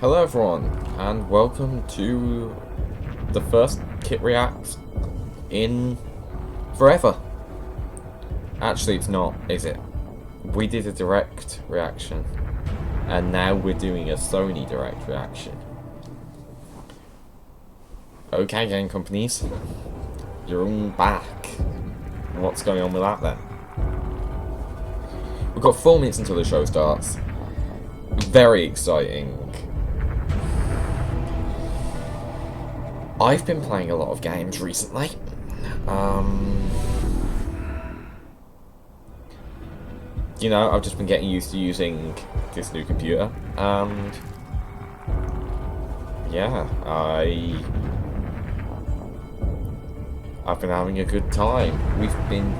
Hello everyone, and welcome to the first Kit Reacts in forever. Actually, it's not, is it? We did a direct reaction, and now we're doing a Sony direct reaction. Okay, game companies, you're all back. What's going on with that then? We've got 4 minutes until the show starts. Very exciting. I've been playing a lot of games recently. You know, I've just been getting used to using this new computer, and yeah, I've been having a good time. We've been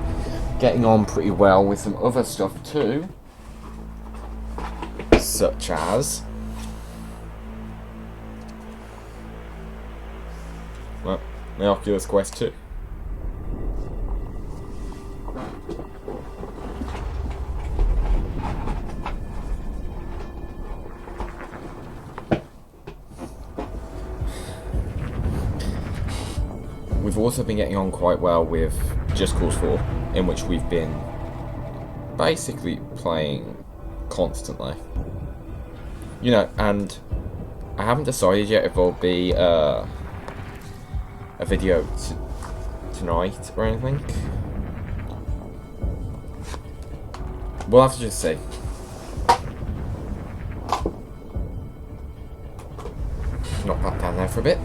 getting on pretty well with some other stuff too, such as my Oculus Quest 2. We've also been getting on quite well with Just Cause 4, in which we've been basically playing constantly. You know, and I haven't decided yet if there'll be a video tonight or anything. We'll have to just see. Knock that down there for a bit.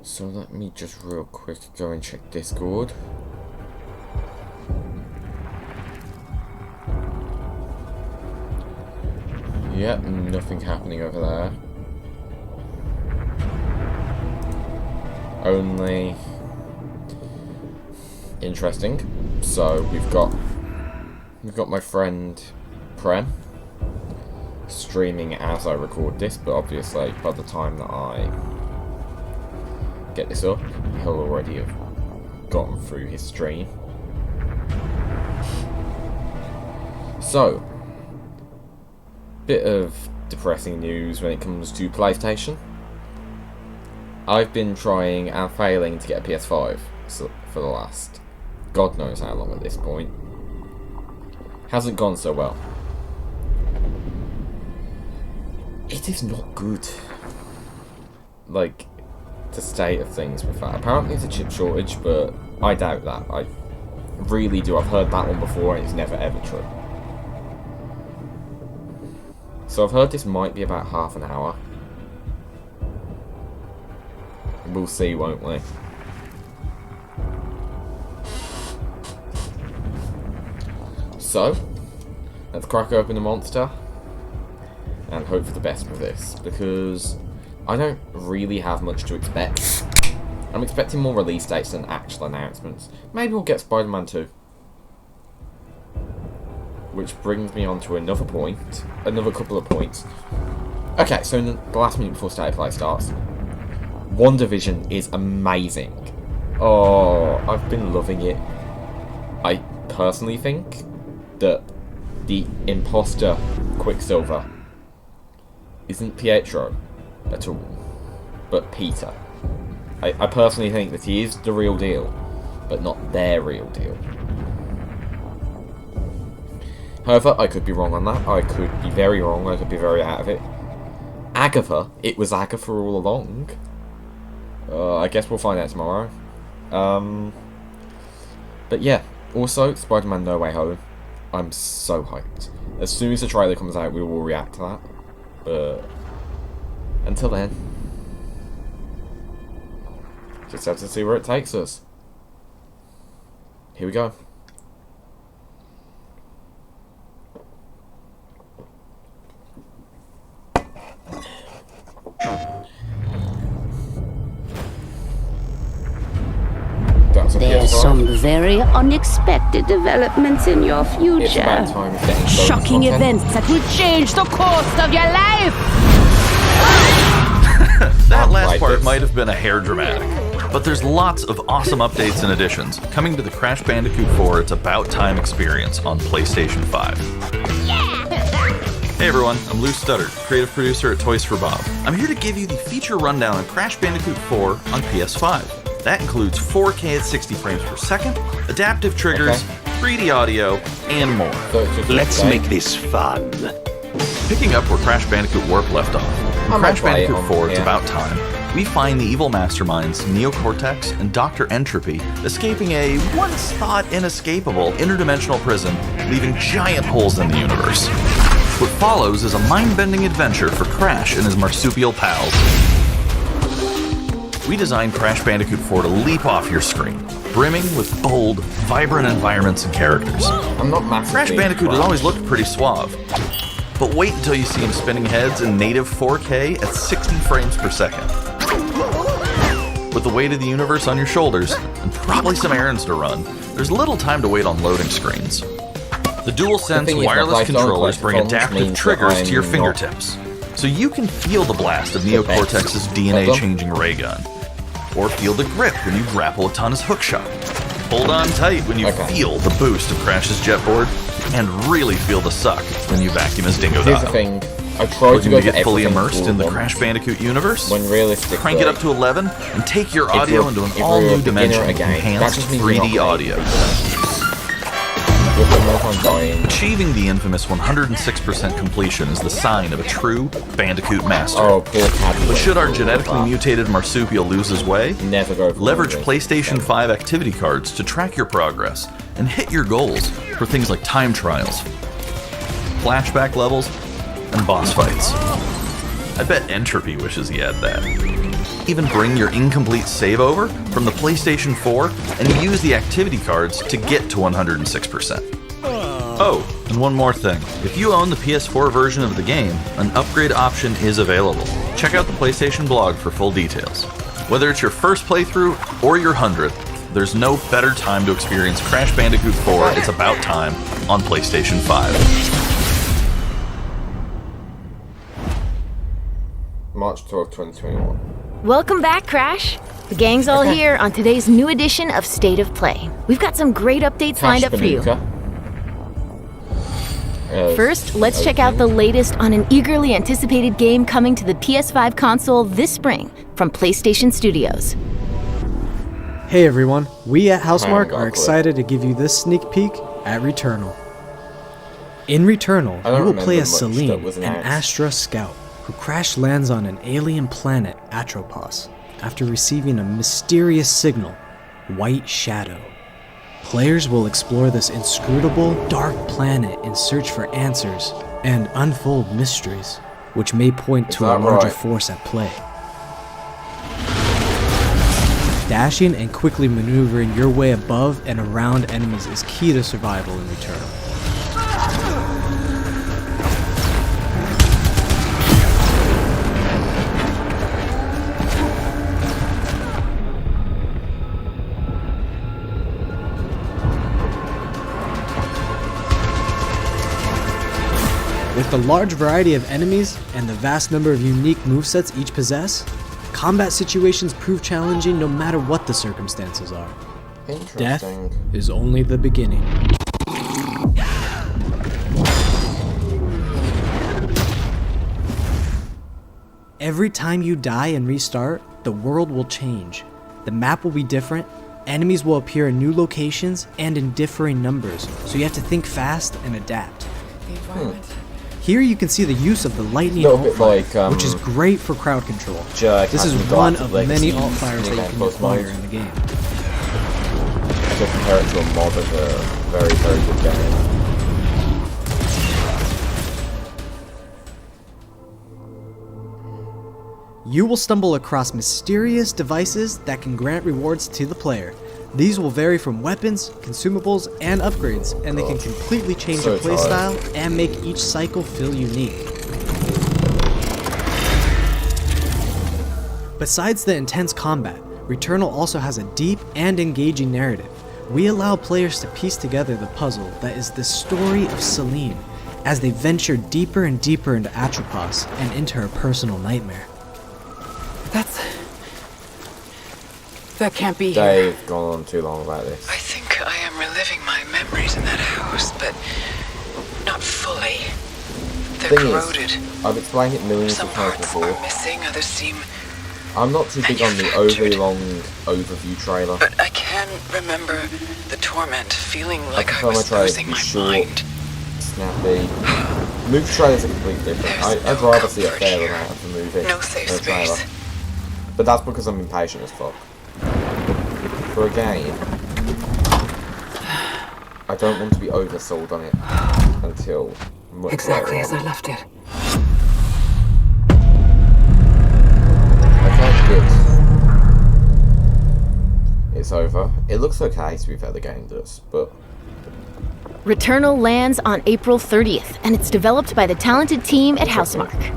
So let me just real quick go and check Discord. Yep, nothing happening over there. Only interesting. So we've got my friend Prem streaming as I record this, but obviously by the time that I get this up, he'll already have gotten through his stream. So, bit of depressing news when it comes to PlayStation. I've been trying and failing to get a PS5 for the last God knows how long at this point. Hasn't gone so well. It is not good. Like, the state of things with that. Apparently it's a chip shortage, but I doubt that. I really do. I've heard that one before and it's never ever true. So I've heard this might be about half an hour. We'll see, won't we? So, let's crack open the monster and hope for the best with this, because I don't really have much to expect. I'm expecting more release dates than actual announcements. Maybe we'll get Spider-Man 2. Which brings me on to another couple of points. Okay, so in the last minute before State of Play starts, WandaVision is amazing. Oh, I've been loving it. I personally think that the imposter Quicksilver isn't Pietro at all, but Peter. I personally think that he is the real deal, but not their real deal. However, I could be wrong on that. I could be very wrong. I could be very out of it. Agatha. It was Agatha all along. I guess we'll find out tomorrow. But yeah. Also, Spider-Man No Way Home. I'm so hyped. As soon as the trailer comes out, we will react to that. But until then, just have to see where it takes us. Here we go. There's some very unexpected developments in your future. It's about time of getting Shocking events that will change the course of your life. That last part might have been a hair dramatic, but there's lots of awesome updates and additions coming to the Crash Bandicoot 4 It's About Time experience on PlayStation 5. Hey everyone, I'm Lou Studdard, creative producer at Toys for Bob. I'm here to give you the feature rundown on Crash Bandicoot 4 on PS5. That includes 4K at 60 frames per second, adaptive triggers, 3D audio, and more. Let's make this fun. Picking up where Crash Bandicoot Warp left off, in Crash Bandicoot 4 It's About Time, we find the evil masterminds Neo Cortex and Dr. Entropy escaping a once thought inescapable interdimensional prison, leaving giant holes in the universe. What follows is a mind-bending adventure for Crash and his marsupial pals. We designed Crash Bandicoot 4 to leap off your screen, brimming with bold, vibrant environments and characters. I'm not massively Crash Bandicoot has always looked pretty suave. But wait until you see him spinning heads in native 4K at 60 frames per second. With the weight of the universe on your shoulders, and probably some errands to run, there's little time to wait on loading screens. The DualSense wireless controllers bring adaptive triggers to your fingertips, so you can feel the blast of Neo Cortex's DNA-changing ray gun, or feel the grip when you grapple a Tunna's hookshot. Hold on tight when you feel the boost of Crash's jetboard, and really feel the suck when you vacuum his Dingo Here's the Dial. thing. I tried to go get fully immersed in the once, Crash Bandicoot universe? when realistically, Crank it up to 11 and take your audio into an if all you're a new beginner dimension with again, that enhanced just means you're not 3D gonna audio. With the more time dying. Achieving the infamous 106% completion is the sign of a true Bandicoot master. Oh, poor Caddy. But should our genetically mutated marsupial lose his way, Never go for leverage one of PlayStation 5 activity cards to track your progress and hit your goals for things like time trials, flashback levels, and boss fights. I bet Entropy wishes he had that. Even bring your incomplete save over from the PlayStation 4 and use the activity cards to get to 106%. Oh, and one more thing. If you own the PS4 version of the game, an upgrade option is available. Check out the PlayStation blog for full details. Whether it's your first playthrough or your 100th, there's no better time to experience Crash Bandicoot 4 It's About Time on PlayStation 5. March 12, 2021. Welcome back, Crash. The gang's all here on today's new edition of State of Play. We've got some great updates lined up for you. First, let's check out the latest on an eagerly anticipated game coming to the PS5 console this spring from PlayStation Studios. Hey everyone, we at Housemarque are excited to give you this sneak peek at Returnal. In Returnal, you will play as Celine, an Astra scout, who crash lands on an alien planet, Atropos, after receiving a mysterious signal, White Shadow. Players will explore this inscrutable, dark planet in search for answers and unfold mysteries, which may point to a larger force at play. Dashing and quickly maneuvering your way above and around enemies is key to survival in Returnal. With the large variety of enemies and the vast number of unique movesets each possess, combat situations prove challenging no matter what the circumstances are. Death is only the beginning. Every time you die and restart, the world will change. The map will be different, enemies will appear in new locations and in differing numbers, so you have to think fast and adapt. Here you can see the use of the lightning alt-fire, which is great for crowd control. This is one of many alt-fires that you can acquire in the game. To compare it to a mod of a very, very good game. You will stumble across mysterious devices that can grant rewards to the player. These will vary from weapons, consumables, and upgrades, and they can completely change your playstyle and make each cycle feel unique. Besides the intense combat, Returnal also has a deep and engaging narrative. We allow players to piece together the puzzle that is the story of Celine, as they venture deeper and deeper into Atropos and into her personal nightmare. That can't be here. They've gone on too long about this. I think I am reliving my memories in that house, but not fully. They're Thing corroded. is, I've explained it millions Some of times parts before. are missing, others seem I'm not too big on the overly long overview trailer. But I can remember the torment, feeling like I prefer my was trailers losing to be my short, mind. snappy. Movie trailers are completely different. I'd rather see a fair amount of the movie No safe than a trailer. space. But that's because I'm impatient as fuck. For a game, I don't want to be oversold on it until much Exactly later as on. I left it. Okay, good. It's over. It looks okay, to be fair, the game does, but... Returnal lands on April 30th, and it's developed by the talented team at Housemarque.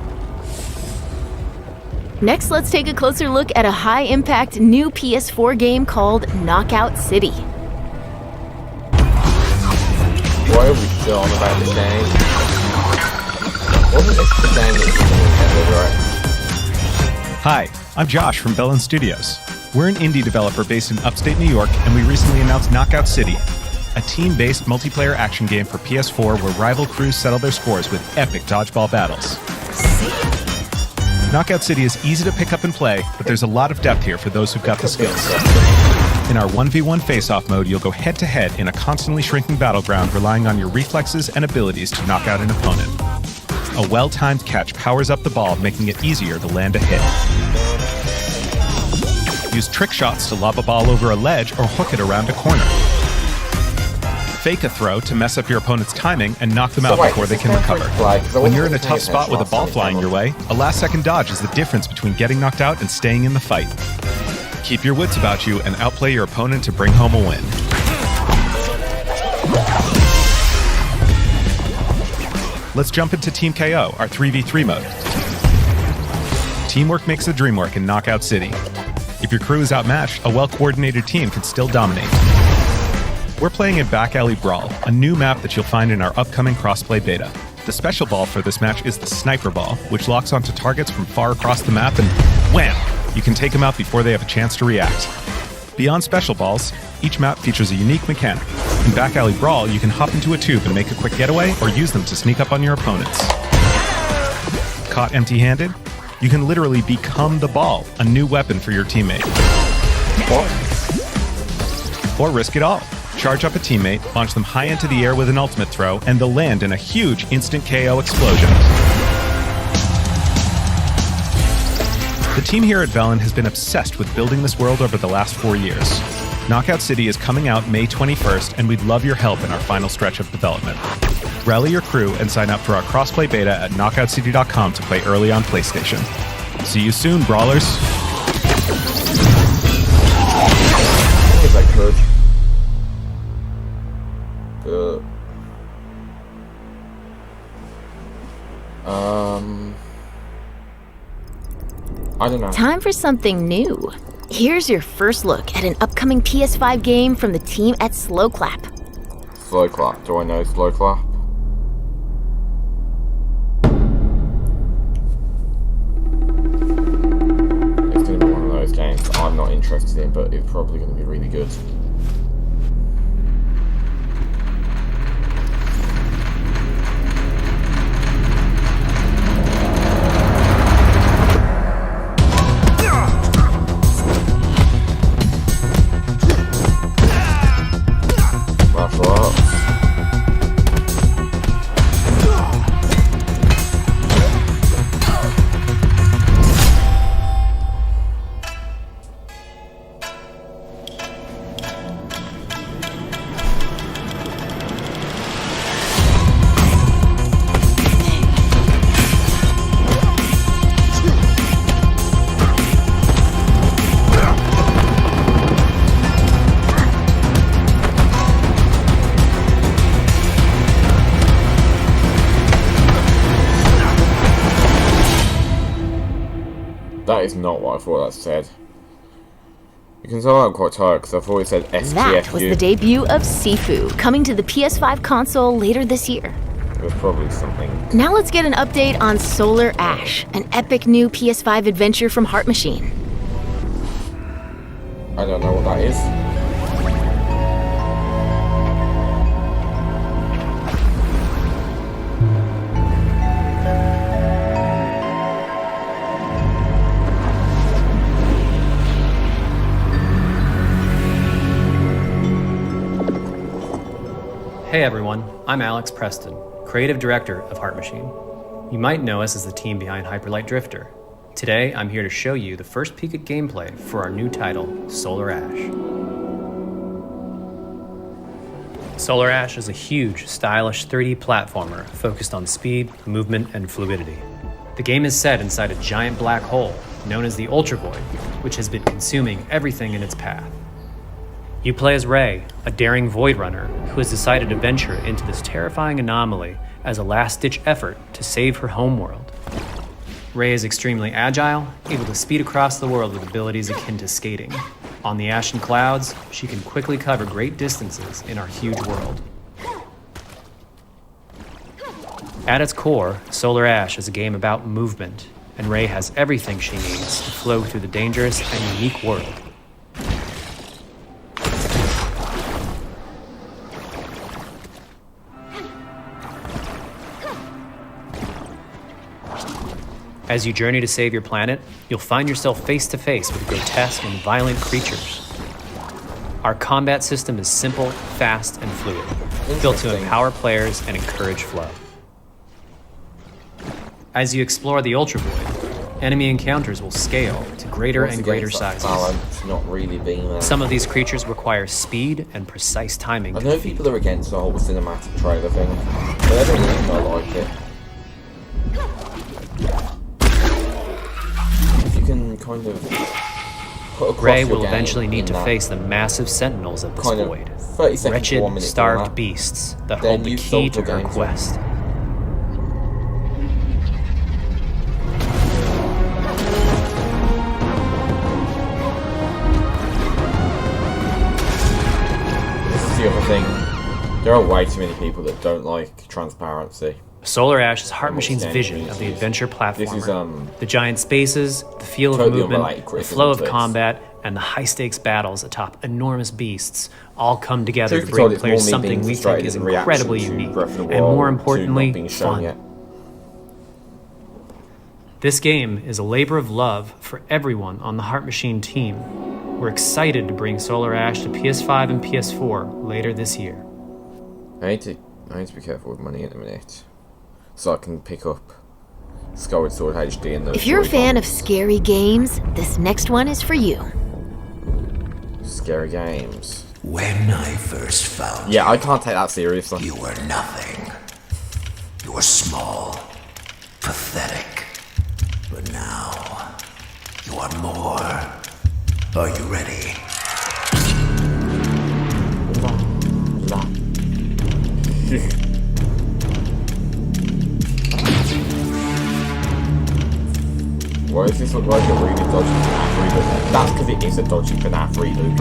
Next, let's take a closer look at a high-impact new PS4 game called Knockout City. Why are we still on about this game? Wasn't this the game that was on Nintendo Direct? Hi, I'm Josh from Bellin Studios. We're an indie developer based in upstate New York, and we recently announced Knockout City, a team-based multiplayer action game for PS4 where rival crews settle their scores with epic dodgeball battles. Knockout City is easy to pick up and play, but there's a lot of depth here for those who've got the skills. In our 1v1 face-off mode, you'll go head-to-head in a constantly shrinking battleground, relying on your reflexes and abilities to knock out an opponent. A well-timed catch powers up the ball, making it easier to land a hit. Use trick shots to lob a ball over a ledge or hook it around a corner. Fake a throw to mess up your opponent's timing and knock them out before they can recover. When you're in a tough spot with a ball flying your way, a last-second dodge is the difference between getting knocked out and staying in the fight. Keep your wits about you and outplay your opponent to bring home a win. Let's jump into Team KO, our 3v3 mode. Teamwork makes the dream work in Knockout City. If your crew is outmatched, a well-coordinated team can still dominate. We're playing in Back Alley Brawl, a new map that you'll find in our upcoming crossplay beta. The special ball for this match is the Sniper Ball, which locks onto targets from far across the map and wham! You can take them out before they have a chance to react. Beyond special balls, each map features a unique mechanic. In Back Alley Brawl, you can hop into a tube and make a quick getaway or use them to sneak up on your opponents. Caught empty-handed? You can literally become the ball, a new weapon for your teammate. Or risk it all. Charge up a teammate, launch them high into the air with an ultimate throw, and they'll land in a huge instant KO explosion. The team here at Bellin has been obsessed with building this world over the last 4 years. Knockout City is coming out May 21st, and we'd love your help in our final stretch of development. Rally your crew and sign up for our crossplay beta at knockoutcity.com to play early on PlayStation. See you soon, brawlers. If I could. I don't know. Time for something new. Here's your first look at an upcoming PS5 game from the team at Slowclap. Slowclap. Do I know Slowclap? It's going to be one of those games that I'm not interested in, but it's probably going to be really good. That is not what I thought that said. You can tell I'm quite tired because I thought it said STFU. That was the debut of Sifu, coming to the PS5 console later this year. It was probably something. Now let's get an update on Solar Ash, an epic new PS5 adventure from Heart Machine. I don't know what that is. Hey everyone, I'm Alex Preston, creative director of Heart Machine. You might know us as the team behind Hyperlight Drifter. Today, I'm here to show you the first peek at gameplay for our new title, Solar Ash. Solar Ash is a huge, stylish 3D platformer focused on speed, movement, and fluidity. The game is set inside a giant black hole known as the Ultra Void, which has been consuming everything in its path. You play as Ray, a daring Void Runner who has decided to venture into this terrifying anomaly as a last-ditch effort to save her homeworld. Ray is extremely agile, able to speed across the world with abilities akin to skating. On the ash and clouds, she can quickly cover great distances in our huge world. At its core, Solar Ash is a game about movement, and Ray has everything she needs to flow through the dangerous and unique world. As you journey to save your planet, you'll find yourself face to face with grotesque and violent creatures. Our combat system is simple, fast, and fluid, built to empower players and encourage flow. As you explore the Ultra Void, enemy encounters will scale to greater and greater sizes. Not really being Some of these creatures require speed and precise timing. I know people are against the whole cinematic trailer thing, but I don't think I like it. Can kind of put across Ray will eventually need to face the massive sentinels of this void, wretched, starved beasts that hold the key to her quest. This is the other thing. There are way too many people that don't like transparency. Solar Ash is Heart Machine's vision of the adventure platformer. The giant spaces, the feel of movement, the flow of combat, and the high-stakes battles atop enormous beasts all come together to bring players something we think is incredibly unique, and more importantly, fun. This game is a labor of love for everyone on the Heart Machine team. We're excited to bring Solar Ash to PS5 and PS4 later this year. I need to be careful with money in a minute, so I can pick up Skyward Sword HD and those. If you're a fan of scary games, this next one is for you. Scary games. When I first found you, I can't take that seriously. You were nothing. You were small, pathetic. But now, you are more. Are you ready? Why does this look like a really dodgy FNAF reboot? That's because it is a dodgy FNAF reboot.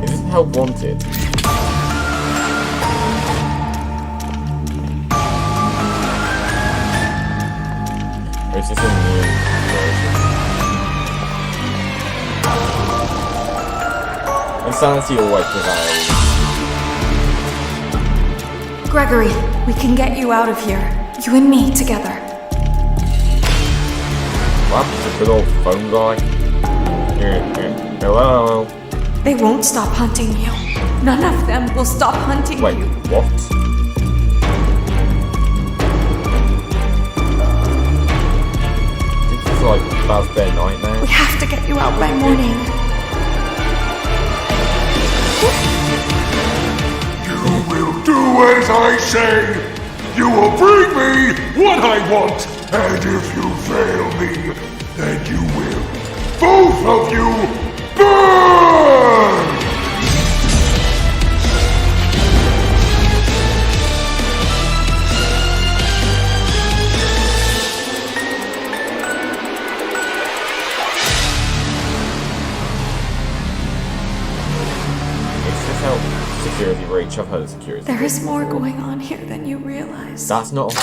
Is this Help Wanted? Or is this a new version? Insanity always prevails. Gregory, we can get you out of here. You and me together. What? The good old phone guy? Hello? They won't stop hunting you. None of them will stop hunting you. Wait, what? This is like Fazbear Nightmare. We have to get you out by morning. You will do as I say. You will bring me what I want. And if you fail me, then you will, both of you, burn! It's just how security breach. I've heard of security. There is more going on here than you realize. That's not a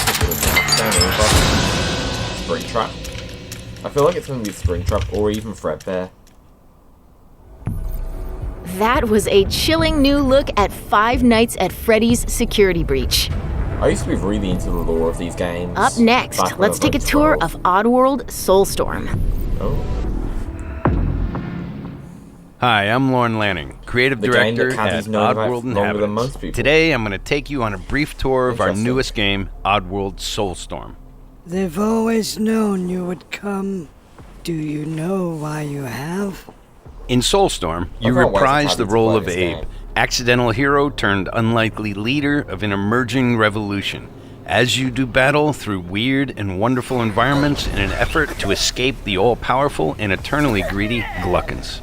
Springtrap. I feel like it's going to be Springtrap or even Fredbear. That was a chilling new look at Five Nights at Freddy's Security Breach. I used to be really into the lore of these games. Up next, let's take a tour of Oddworld Soulstorm. Oh. Hi, I'm Lorne Lanning, creative director at Oddworld Inhabitants. Today, I'm going to take you on a brief tour of our newest game, Oddworld Soulstorm. They've always known you would come. Do you know why you have? In Soulstorm, you reprise the role of Abe, accidental hero turned unlikely leader of an emerging revolution, as you do battle through weird and wonderful environments in an effort to escape the all-powerful and eternally greedy Glukkons.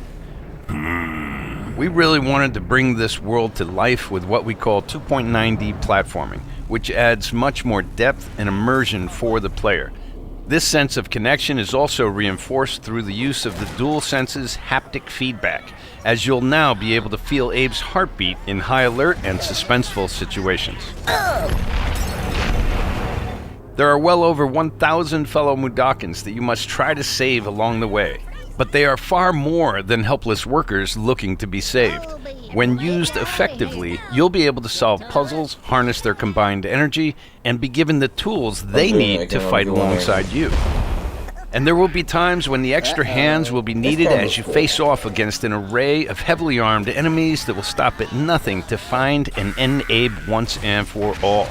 We really wanted to bring this world to life with what we call 2.9D platforming, which adds much more depth and immersion for the player. This sense of connection is also reinforced through the use of the DualSense's haptic feedback, as you'll now be able to feel Abe's heartbeat in high alert and suspenseful situations. There are well over 1,000 fellow Mudokons that you must try to save along the way. But they are far more than helpless workers looking to be saved. When used effectively, you'll be able to solve puzzles, harness their combined energy, and be given the tools they need to fight alongside you. And there will be times when the extra hands will be needed as you face off against an array of heavily armed enemies that will stop at nothing to find and end Abe once and for all.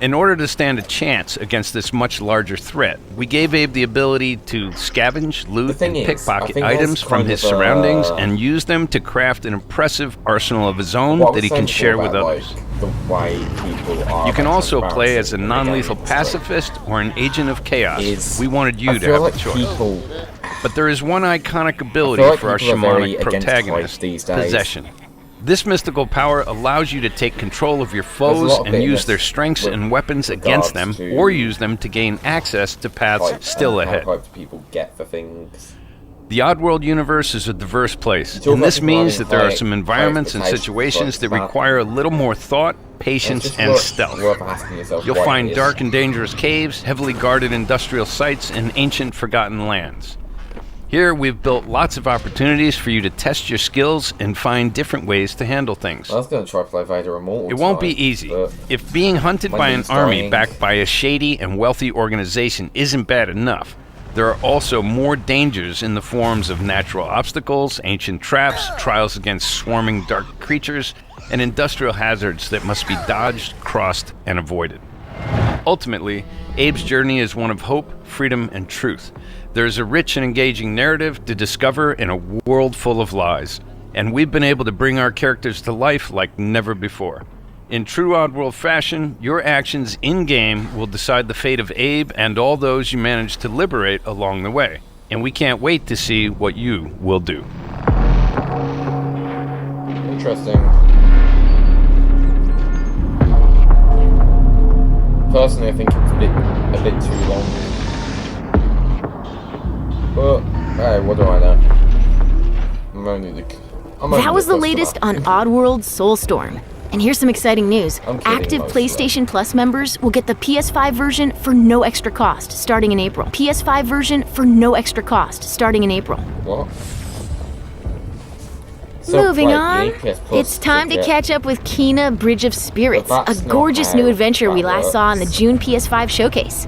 In order to stand a chance against this much larger threat, we gave Abe the ability to scavenge, loot, and pickpocket items from his surroundings and use them to craft an impressive arsenal of his own that he can share with others. You can also play as a non-lethal pacifist or an agent of chaos. We wanted you to have a choice. But there is one iconic ability for our shamanic protagonist, Possession. This mystical power allows you to take control of your foes and use their strengths and weapons against them, or use them to gain access to paths still ahead. The Oddworld universe is a diverse place, and this means that there are some environments and situations that require a little more thought, patience, and stealth. You'll find dark and dangerous caves, heavily guarded industrial sites, and ancient forgotten lands. Here, we've built lots of opportunities for you to test your skills and find different ways to handle things. I was going to try play Vader Immortal. It won't be easy. If being hunted by an army backed by a shady and wealthy organization isn't bad enough, there are also more dangers in the forms of natural obstacles, ancient traps, trials against swarming dark creatures, and industrial hazards that must be dodged, crossed, and avoided. Ultimately, Abe's journey is one of hope, freedom, and truth. There's a rich and engaging narrative to discover in a world full of lies, and we've been able to bring our characters to life like never before. In true Oddworld fashion, your actions in-game will decide the fate of Abe and all those you manage to liberate along the way, and we can't wait to see what you will do. Interesting. Personally, I think it's a bit too long. But, hey, what do I know? That was the latest on Oddworld Soulstorm. And here's some exciting news. Active PlayStation Plus members will get the PS5 version for no extra cost starting in April. PS5 version for no extra cost starting in April. What? Moving on, it's time to catch up with Kena Bridge of Spirits, a gorgeous new adventure we last saw in the June PS5 showcase.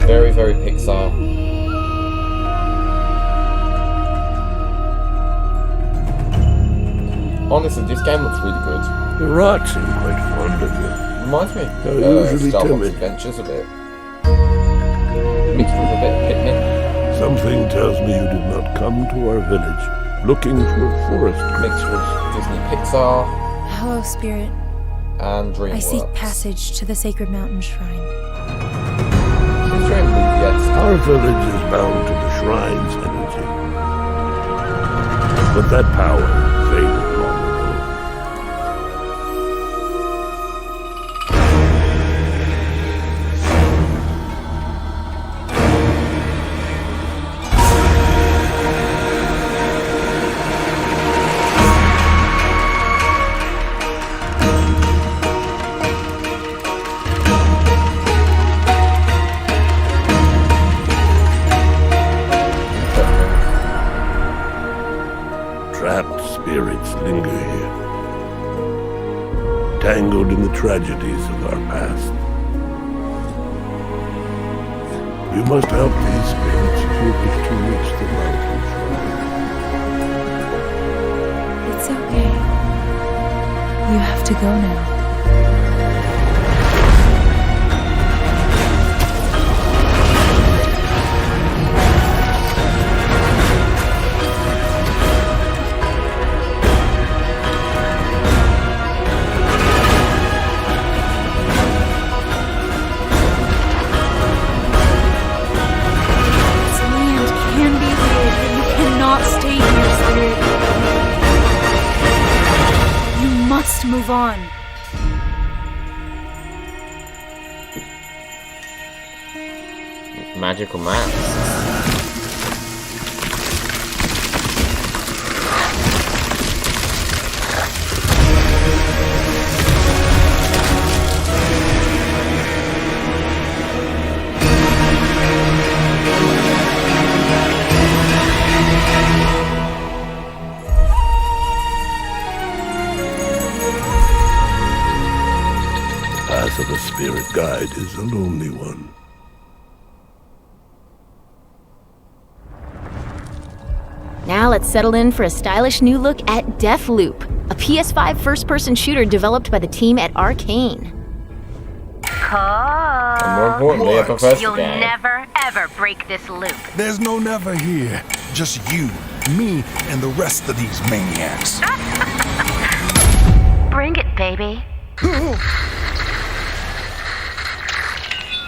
Very, very Pixar. Honestly, this game looks really good. The rats seem quite fond of you. Reminds me usually Star Wars timid. Adventures a bit. Mixed with a bit Pikmin. Something tells me you did not come to our village looking for a forest. Mixed with Disney Pixar Hello, Spirit. and DreamWorks. I seek passage to the Sacred Mountain Shrine. Our village is bound to the shrine's energy. But that power faded long ago. tangled in the tragedies of our past. You must help these spirits if you wish to reach the mountain shrine. It's okay. You have to go now. Move on. Magical maps. Of a spirit guide is a lonely one. Now let's settle in for a stylish new look at Deathloop, a PS5 first-person shooter developed by the team at Arcane. And more importantly, a professor You'll gang. never, ever break this loop. There's no never here. Just you, me, and the rest of these maniacs. Bring it, baby.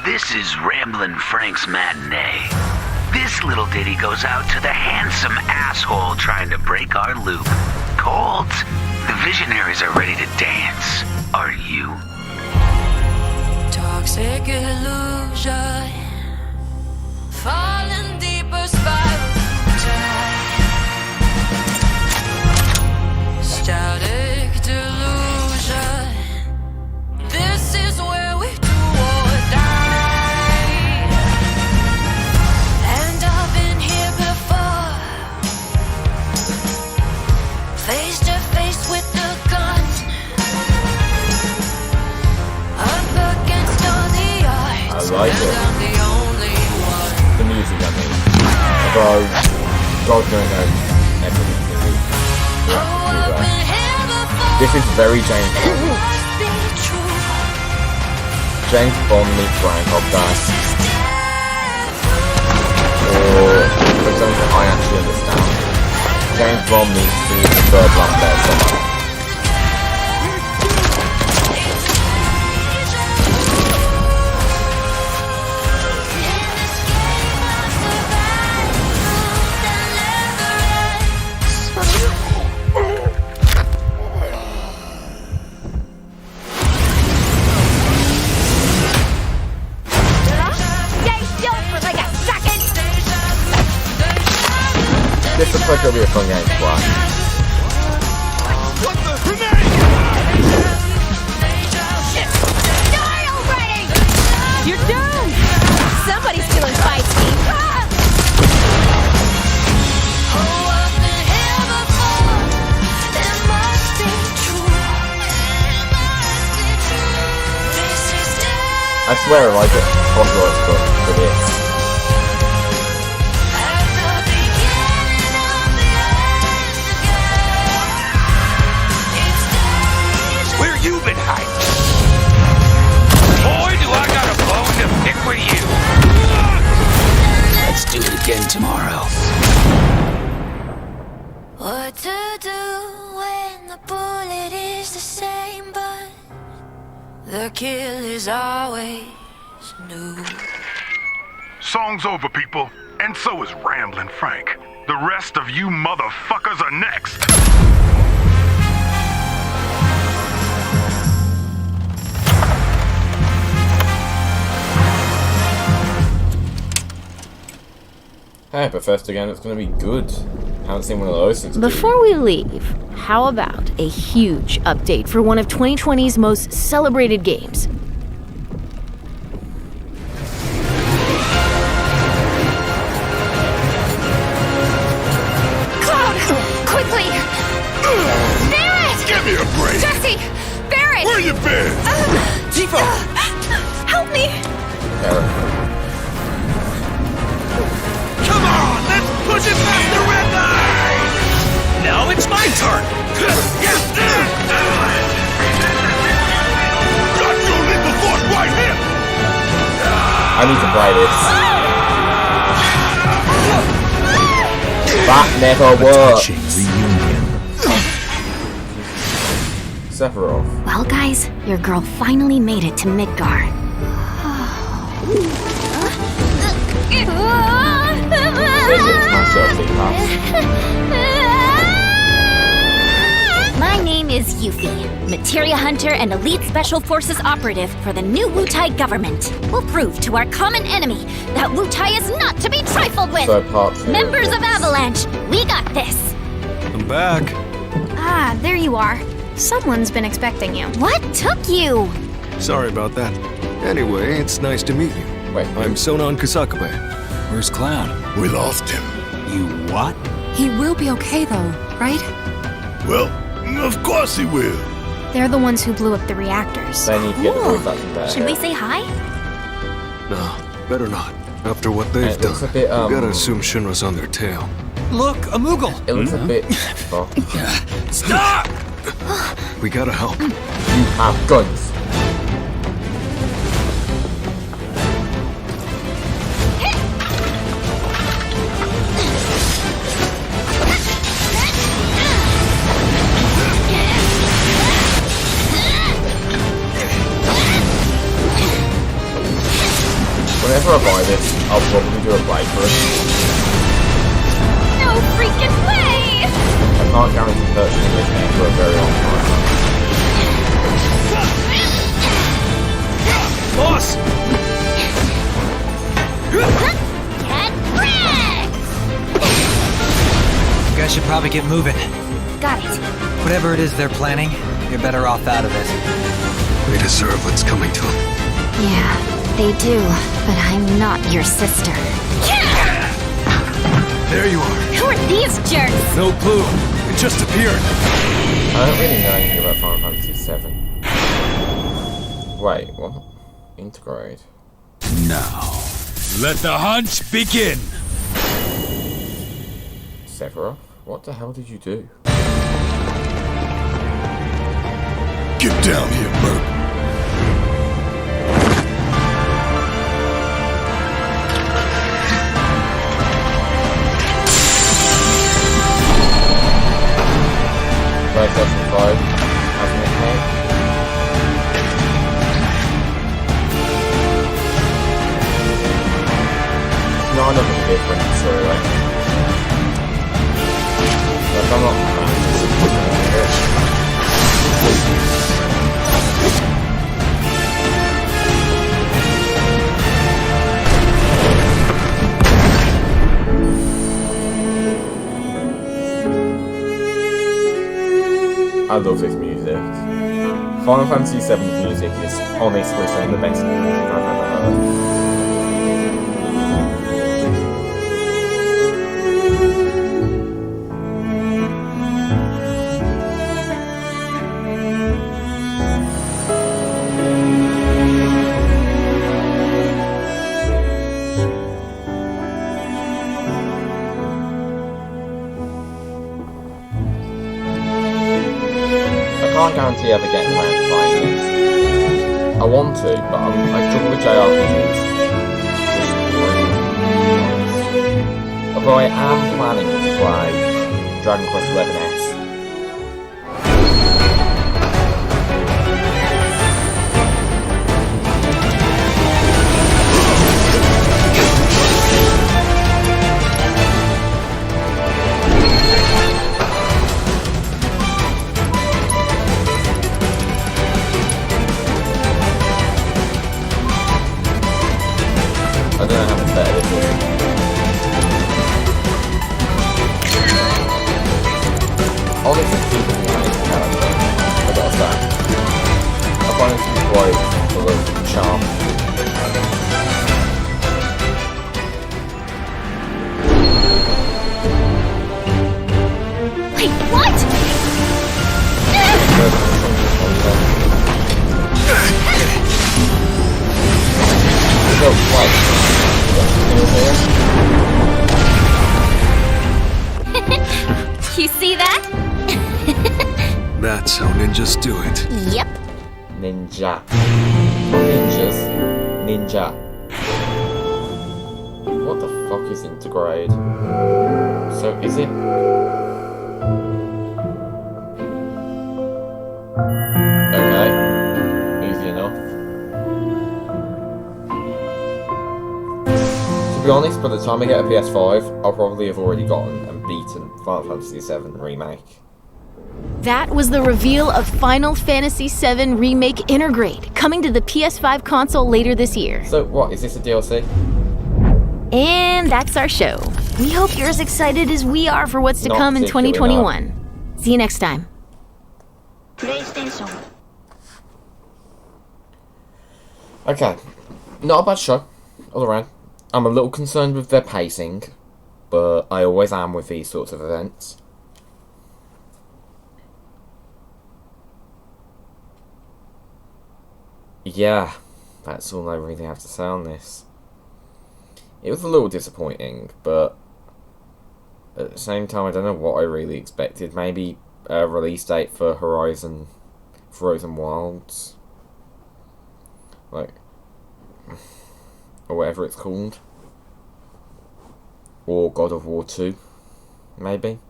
This is Ramblin' Frank's Matinee. This little ditty goes out to the handsome asshole trying to break our loop. Colt, the visionaries are ready to dance. Are you? Toxic illusion, falling deeper spiral. Static delusion. This is where we do or die. And I've been here before, face to face with the gun, up against all the odds. I like it. I'm the only one. The music, I mean. Although, God knows everything. This is very James Bond. James Bond meets Ryan Hobdar. Or, for example, I actually understand. James Bond meets the third Lambert somehow. This looks like it'll be a fun game to play. What the grenade? Shit! Die already! You're doomed! Somebody's stealing fight speed. I swear I like it. Hogwarts for this. Where you been hiding? Boy, do I got a bone to pick with you. Let's do it again tomorrow. What to do when the bullet is the same, but the kill is always new. Song's over, people. And so is Ramblin' Frank. The rest of you motherfuckers are next. Hey, but first again, it's going to be good. Haven't seen one of those since. Before we leave, how about a huge update for one of 2020's most celebrated games? Cloud! Quickly! Barret! Give me a break! Jesse! Barret! Where you Come on, let's push it past the red line! Now it's my turn! Got your little force right here! I need to play this. That never works. Sephiroth. Well, guys, your girl finally made it to Midgar. My name is Yuffie, Materia Hunter and Elite Special Forces operative for the new Wutai government. We'll prove to our common enemy that Wutai is not to be trifled with. Members of Avalanche, we got this. I'm back. Ah, there you are. Someone's been expecting you. What took you? Sorry about that. Anyway, it's nice to meet you. Wait, I'm Sonon Kusakabe. Where's Cloud? We lost him. You what? He will be okay though, right? Well, of course he will. They're the ones who blew up the reactors. They need to get the voice acting better. Should we say hi? No, better not. After what they've done, a bit, we gotta assume Shinra's on their tail. Look, a Moogle! It looks a bit... Stop! We gotta help. You have guns. Whenever I buy this, I'll probably do a playthrough. No freaking way! I can't guarantee purchasing this game for a very long time. Boss! Get wrecked! You guys should probably get moving. Got it. Whatever it is they're planning, you're better off out of it. They deserve what's coming to them. Yeah, they do, but I'm not your sister. There you are. Who are these jerks? No clue. It just appeared. I don't really know anything about Final Fantasy VII. Wait, what? Integrate. Now, let the hunt begin. Sephiroth? What the hell did you do? Get down here, Merc. PlayStation 5 has an account. Not enough of a difference, really. But I'm not I love this music. Final Fantasy VII's music is honestly some of the best music I've ever heard. I can't guarantee ever getting around to playing this. I want to, but I struggle with JRPGs. Although I am planning to play Dragon Quest XI's. I don't know how much better this is. Honestly, keeping the nice character, I gotta say. I find it to be quite full of charm. Wait, what? You see that? That's how ninjas do it. Yep. Ninja. Ninjas. Ninja. What the fuck is Intergrade? So is it? Okay. Easy enough. To be honest, by the time I get a PS5, I'll probably have already gotten and beaten Final Fantasy VII Remake. That was the reveal of Final Fantasy VII Remake Intergrade, coming to the PS5 console later this year. So what, is this a DLC? And that's our show. We hope you're as excited as we are for what's to come in 2021. See you next time. PlayStation. Okay, not a bad show, all around. I'm a little concerned with their pacing, but I always am with these sorts of events. Yeah, that's all I really have to say on this. It was a little disappointing, but at the same time, I don't know what I really expected. Maybe a release date for Horizon Wilds, like, or whatever it's called, or God of War 2, maybe.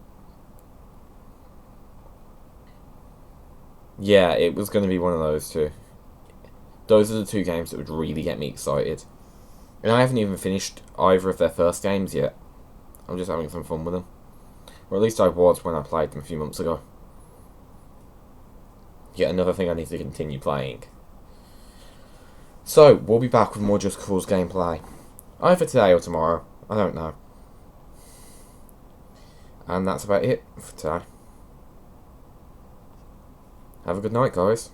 Yeah, it was going to be one of those two. Those are the two games that would really get me excited. And I haven't even finished either of their first games yet. I'm just having some fun with them. Or at least I was when I played them a few months ago. Yet another thing I need to continue playing. So, we'll be back with more Just Cause gameplay. Either today or tomorrow. I don't know. And that's about it for today. Have a good night, guys.